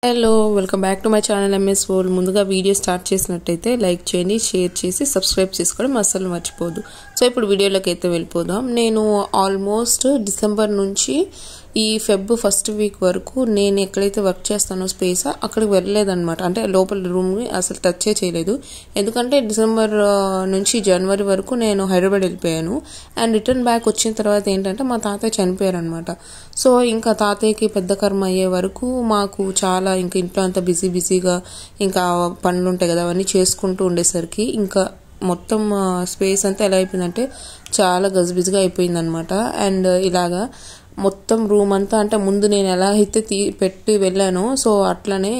Hello welcome back to my channel MS world. ముందుగా video start చేసినట్టయితే like చేయండి, share చేసి సబ్స్క్రైబ్ చేసుకోవడం అస్సలు మర్చిపోదు. సో ఇప్పుడు వీడియోలోకి అయితే వెళ్ళిపోదాం. నేను ఆల్మోస్ట్ డిసెంబర్ నుంచి ఈ ఫెబ్ ఫస్ట్ వీక్ వరకు నేను ఎక్కడైతే వర్క్ చేస్తానో స్పేస్ అక్కడికి వెళ్ళలేదన్నమాట. అంటే లోపల రూమ్ని అసలు టచ్ చేయలేదు. ఎందుకంటే డిసెంబర్ నుంచి జనవరి వరకు నేను హైదరాబాద్ వెళ్ళిపోయాను. అండ్ రిటర్న్ బ్యాక్ వచ్చిన తర్వాత ఏంటంటే మా తాతయ్య చనిపోయారు అనమాట. సో ఇంకా తాతయ్యకి పెద్ద కర్మ అయ్యే వరకు మాకు చాలా ఇంకా ఇంట్లో అంతా బిజీగా ఇంకా పనులు ఉంటాయి కదా, అవన్నీ చేసుకుంటూ ఉండేసరికి ఇంకా మొత్తం స్పేస్ అంతా ఎలా అయిపోయిందంటే చాలా గజిబిజిగా అయిపోయింది అనమాట. అండ్ ఇలాగా మొత్తం రూమ్ అంతా అంటే ముందు నేను ఎలా అయితే పెట్టి వెళ్ళానో సో అట్లనే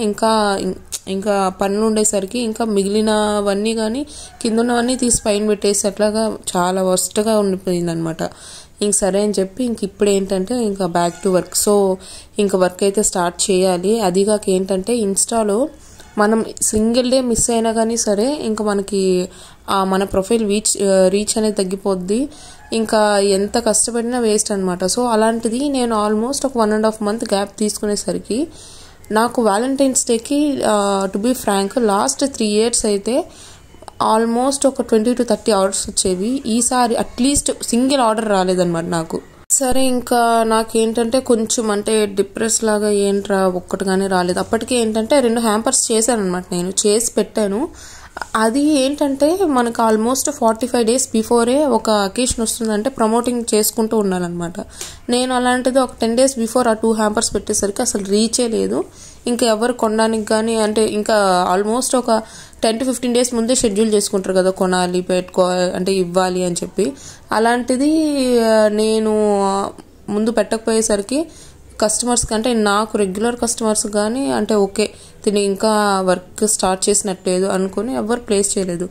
ఇంకా పనులు ఉండేసరికి ఇంకా మిగిలినవన్నీ కానీ కింద ఉన్నవన్నీ తీసి పైన పెట్టేసి అట్లాగా చాలా వర్స్ట్గా ఉండిపోయింది అనమాట. ఇంక సరే అని చెప్పి ఇప్పుడు ఏంటంటే ఇంకా బ్యాక్ టు వర్క్. సో ఇంకా వర్క్ అయితే స్టార్ట్ చేయాలి. అదిగాక ఏంటంటే ఇన్స్టాలో మనం సింగిల్ డే మిస్ అయినా కానీ సరే ఇంకా మనకి మన ప్రొఫైల్ రీచ్ అనేది తగ్గిపోద్ది. ఇంకా ఎంత కష్టపడినా వేస్ట్ అనమాట. సో అలాంటిది నేను ఆల్మోస్ట్ ఒక 1.5 month గ్యాప్ తీసుకునేసరికి నాకు వ్యాలంటైన్స్ డేకి to be frank last 3 years అయితే ఆల్మోస్ట్ ఒక 20 to 30 ఆర్డర్స్ వచ్చేవి. ఈసారి అట్లీస్ట్ సింగిల్ ఆర్డర్ రాలేదన్నమాట నాకు. సరే ఇంకా నాకేంటంటే కొంచెం అంటే డిప్రెస్ లాగా ఏంట్రా ఒక్కటిగానే రాలేదు. అప్పటికే ఏంటంటే 2 హ్యాంపర్స్ చేశాను అనమాట, నేను చేసి పెట్టాను. అది ఏంటంటే మనకు ఆల్మోస్ట్ 45 days బిఫోరే ఒక అకేషన్ వస్తుందంటే ప్రమోటింగ్ చేసుకుంటూ ఉండాలన్నమాట. నేను అలాంటిది ఒక 10 days బిఫోర్ ఆ 2 హ్యాంపర్స్ పెట్టేసరికి అసలు రీచే లేదు. ఇంకా ఎవరు కొనడానికి కానీ అంటే ఇంకా ఆల్మోస్ట్ ఒక 10 to 15 days ముందే షెడ్యూల్ చేసుకుంటారు కదా, కొనాలి అంటే ఇవ్వాలి అని చెప్పి. అలాంటిది నేను ముందు పెట్టకపోయేసరికి కస్టమర్స్ కంటే నాకు రెగ్యులర్ కస్టమర్స్ కానీ అంటే ఓకే తిని ఇంకా వర్క్ స్టార్ట్ చేసినట్లేదు అనుకుని ఎవరు ప్లేస్ చేయలేదు.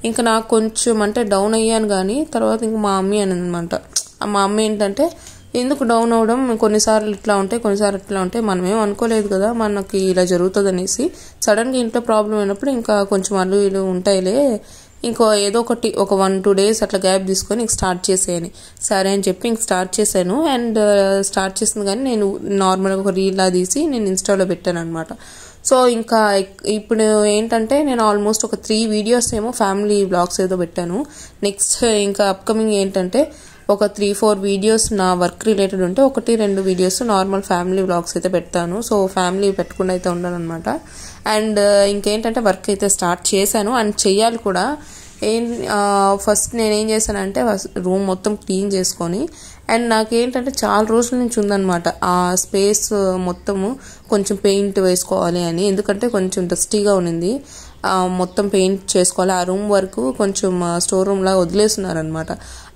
ఇంకా నాకు కొంచెం అంటే డౌన్ అయ్యాను. కానీ తర్వాత ఇంకా మా అమ్మ అని అనమాట. మా అమ్మ ఏంటంటే ఎందుకు డౌన్ అవడం, కొన్నిసార్లు ఇట్లా ఉంటాయి కొన్నిసార్లు ఇట్లా ఉంటాయి, మనమేం అనుకోలేదు కదా మనకి ఇలా జరుగుతుంది అనేసి. సడన్గా ఇంట్లో ప్రాబ్లం అయినప్పుడు ఇంకా కొంచెం అల్లు ఇల్లు ఉంటాయిలే, ఇంకో ఏదో ఒకటి ఒక 1-2 days అట్లా గ్యాప్ తీసుకొని ఇంక స్టార్ట్ చేసేయని. సరే అని చెప్పి ఇంక స్టార్ట్ చేశాను. అండ్ స్టార్ట్ చేసింది కానీ నేను నార్మల్గా ఒక రీల్లా తీసి నేను ఇన్స్టాలో పెట్టాను అనమాట. సో ఇంకా ఇప్పుడు ఏంటంటే నేను ఆల్మోస్ట్ ఒక 3 videos ఏమో ఫ్యామిలీ వ్లాగ్స్ ఏదో పెట్టాను. నెక్స్ట్ ఇంకా అప్కమింగ్ ఏంటంటే ఒక 3-4 videos నా వర్క్ రిలేటెడ్ ఉంటే 1-2 videos నార్మల్ ఫ్యామిలీ వ్లాగ్స్ అయితే పెడతాను. సో ఫ్యామిలీ పెట్టకుండా అయితే ఉండను అనమాట. అండ్ ఇంకేంటంటే వర్క్ అయితే స్టార్ట్ చేశాను అండ్ చెయ్యాలి కూడా. ఫస్ట్ నేనేం చేశానంటే రూమ్ మొత్తం క్లీన్ చేసుకొని, అండ్ నాకేంటంటే చాలా రోజుల నుంచి ఉందన్నమాట ఆ స్పేస్ మొత్తము కొంచెం పెయింట్ వేసుకోవాలి అని. ఎందుకంటే కొంచెం డస్టీగా ఉన్నింది, మొత్తం పెయింట్ చేసుకోవాలి. ఆ రూమ్ వరకు కొంచెం స్టోర్ రూమ్ లాగా వదిలేస్తున్నారనమాట.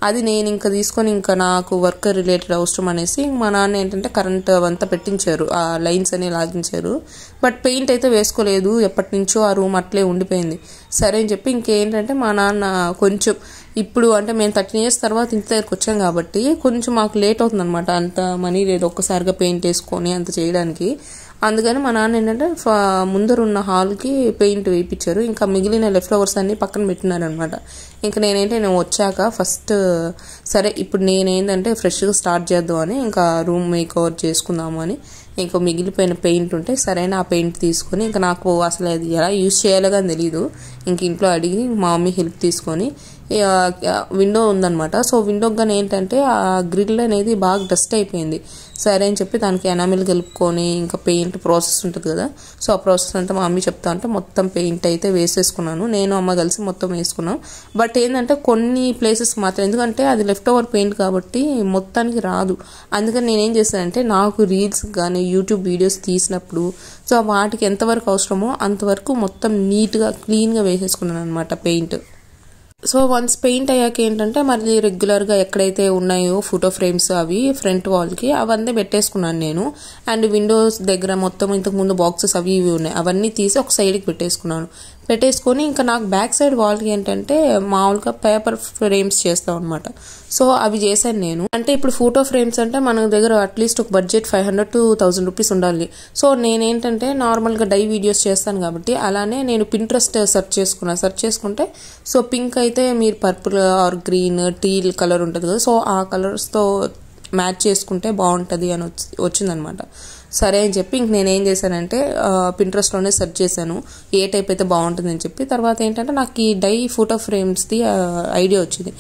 అది నేను ఇంకా తీసుకొని ఇంకా నాకు వర్క్ రిలేటెడ్ అవసరం అనేసి మా నాన్న ఏంటంటే కరెంట్ అంతా పెట్టించారు, ఆ లైన్స్ అని లాగించారు. బట్ పెయింట్ అయితే వేసుకోలేదు, ఎప్పటి నుంచో ఆ రూమ్ అట్లే ఉండిపోయింది. సరే అని చెప్పి ఇంకేంటంటే మా నాన్న కొంచెం ఇప్పుడు అంటే మేము 13 years తర్వాత ఇంటి దగ్గరకు వచ్చాం కాబట్టి కొంచెం మాకు లేట్ అవుతుంది అనమాట. అంత మనీ లేదు ఒక్కసారిగా పెయింట్ వేసుకొని అంత చేయడానికి. అందుకని మా నాన్న ఏంటంటే ముందరున్న హాల్కి పెయింట్ వేయించారు. ఇంకా మిగిలిన లెఫ్ట్ ఓవర్స్ అన్ని పక్కన పెట్టినారు అనమాట. ఇంకా నేను వచ్చాక ఫస్ట్ సరే ఇప్పుడు నేనేంటంటే ఫ్రెష్గా స్టార్ట్ చేద్దాం అని ఇంకా రూమ్ మేక్ ఓవర్ చేసుకుందాము అని ఇంకా మిగిలిపోయిన పెయింట్ ఉంటే సరైన ఆ పెయింట్ తీసుకొని ఇంకా నాకు అసలు అది ఎలా యూజ్ చేయాలో కానీ తెలీదు. ఇంక ఇంట్లో అడిగి మా మమ్మీ హెల్ప్ తీసుకొని విండో ఉందన్నమాట. సో విండోకి కానీ ఏంటంటే ఆ గ్రిల్ అనేది బాగా డస్ట్ అయిపోయింది. సరే అని చెప్పి దానికి ఎనామిల్ కలుపుకొని ఇంకా పెయింట్ ప్రాసెస్ ఉంటుంది కదా, సో ఆ ప్రాసెస్ అంతా మా మమ్మీ చెప్తా అంటే మొత్తం పెయింట్ అయితే వేసేసుకున్నాను. నేను అమ్మ కలిసి మొత్తం వేసుకున్నాం. బట్ ఏంటంటే కొన్ని ప్లేసెస్ మాత్రం, ఎందుకంటే అది లెఫ్ట్ ఓవర్ పెయింట్ కాబట్టి మొత్తానికి రాదు. అందుకని నేనేం చేశానంటే నాకు రీల్స్ కానీ యూట్యూబ్ వీడియోస్ తీసినప్పుడు సో వాటికి ఎంతవరకు అవసరమో అంతవరకు మొత్తం నీట్గా క్లీన్గా వేసేసుకున్నాను అనమాట పెయింట్. సో వన్స్ పెయింట్ అయ్యాక ఏంటంటే మళ్ళీ రెగ్యులర్గా ఎక్కడైతే ఉన్నాయో ఫోటో ఫ్రేమ్స్ అవి ఫ్రంట్ వాల్కి అవన్నీ పెట్టేసుకున్నాను నేను. అండ్ విండోస్ దగ్గర మొత్తం ఇంతకుముందు బాక్సెస్ అవి ఇవి ఉన్నాయి, అవన్నీ తీసి ఒక సైడ్కి పెట్టేసుకొని ఇంకా నాకు బ్యాక్ సైడ్ వాల్కి ఏంటంటే మామూలుగా పేపర్ ఫ్రేమ్స్ చేస్తాం అనమాట. సో అవి చేశాను నేను. అంటే ఇప్పుడు ఫోటో ఫ్రేమ్స్ అంటే మన దగ్గర అట్లీస్ట్ ఒక బడ్జెట్ 500 to 1000 rupees ఉండాలి. సో నేనేంటంటే నార్మల్గా డై వీడియోస్ చేస్తాను కాబట్టి అలానే నేను పింట్రెస్ట్ సెర్చ్ చేసుకుంటే సో పింక్ అయితే మీరు purple are green teal colour ఉంటుంది కదా, సో ఆ కలర్స్తో మ్యాచ్ చేసుకుంటే బాగుంటుంది అని వచ్చిందనమాట. సరే అని చెప్పి ఇంక నేను ఏం చేశానంటే పింట్రెస్ట్లోనే సెర్చ్ చేశాను ఏ టైప్ అయితే బాగుంటుందని చెప్పి. తర్వాత ఏంటంటే నాకు ఈ డై ఫోటో ఫ్రేమ్స్ది ఐడియా వచ్చింది.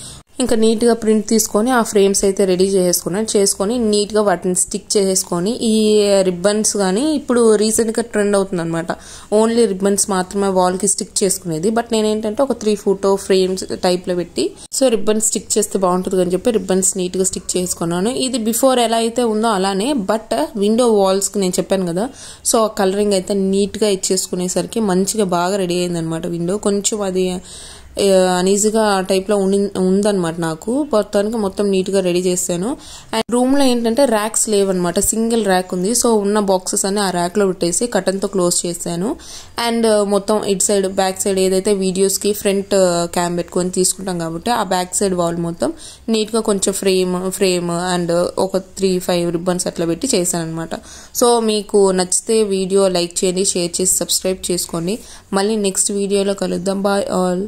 ఇంకా నీట్గా ప్రింట్ తీసుకొని ఆ ఫ్రేమ్స్ అయితే రెడీ చేసుకొని నీట్గా వాటిని స్టిక్ చేసుకొని ఈ రిబ్బన్స్ కానీ ఇప్పుడు రీసెంట్గా ట్రెండ్ అవుతుంది అనమాట. ఓన్లీ రిబ్బన్స్ మాత్రమే వాల్కి స్టిక్ చేసుకునేది. బట్ నేనేంటంటే ఒక 3 ఫోటో ఫ్రేమ్స్ టైప్లో పెట్టి సో రిబ్బన్స్ స్టిక్ చేస్తే బాగుంటుంది అని చెప్పి రిబ్బన్స్ నీట్గా స్టిక్ చేసుకున్నాను. ఇది బిఫోర్ ఎలా అయితే ఉందో అలానే, బట్ విండో వాల్స్కి నేను చెప్పాను కదా, సో కలరింగ్ అయితే నీట్గా ఇచ్చేసుకునేసరికి మంచిగా బాగా రెడీ అయింది అనమాట. విండో కొంచెం అది అనీజీగా ఆ టైప్లో ఉందన్నమాట. నాకు మొత్తానికి మొత్తం నీట్గా రెడీ చేశాను. అండ్ రూమ్లో ఏంటంటే ర్యాక్స్ లేవన్నమాట, సింగిల్ ర్యాక్ ఉంది. సో ఉన్న బాక్సెస్ అన్ని ఆ ర్యాక్లో పెట్టేసి కటన్తో క్లోజ్ చేశాను. అండ్ మొత్తం ఇటు సైడ్ బ్యాక్ సైడ్ ఏదైతే వీడియోస్కి ఫ్రంట్ క్యామ్ పెట్టుకొని తీసుకుంటాం కాబట్టి ఆ బ్యాక్ సైడ్ వాల్ మొత్తం నీట్గా కొంచెం ఫ్రేమ్ అండ్ ఒక 3-5 రిబ్బన్స్ అట్లా పెట్టి చేశాను అనమాట. సో మీకు నచ్చితే వీడియో లైక్ చేయండి, షేర్ చేసి సబ్స్క్రైబ్ చేసుకోండి. మళ్ళీ నెక్స్ట్ వీడియోలో కలుద్దాం. Bye all.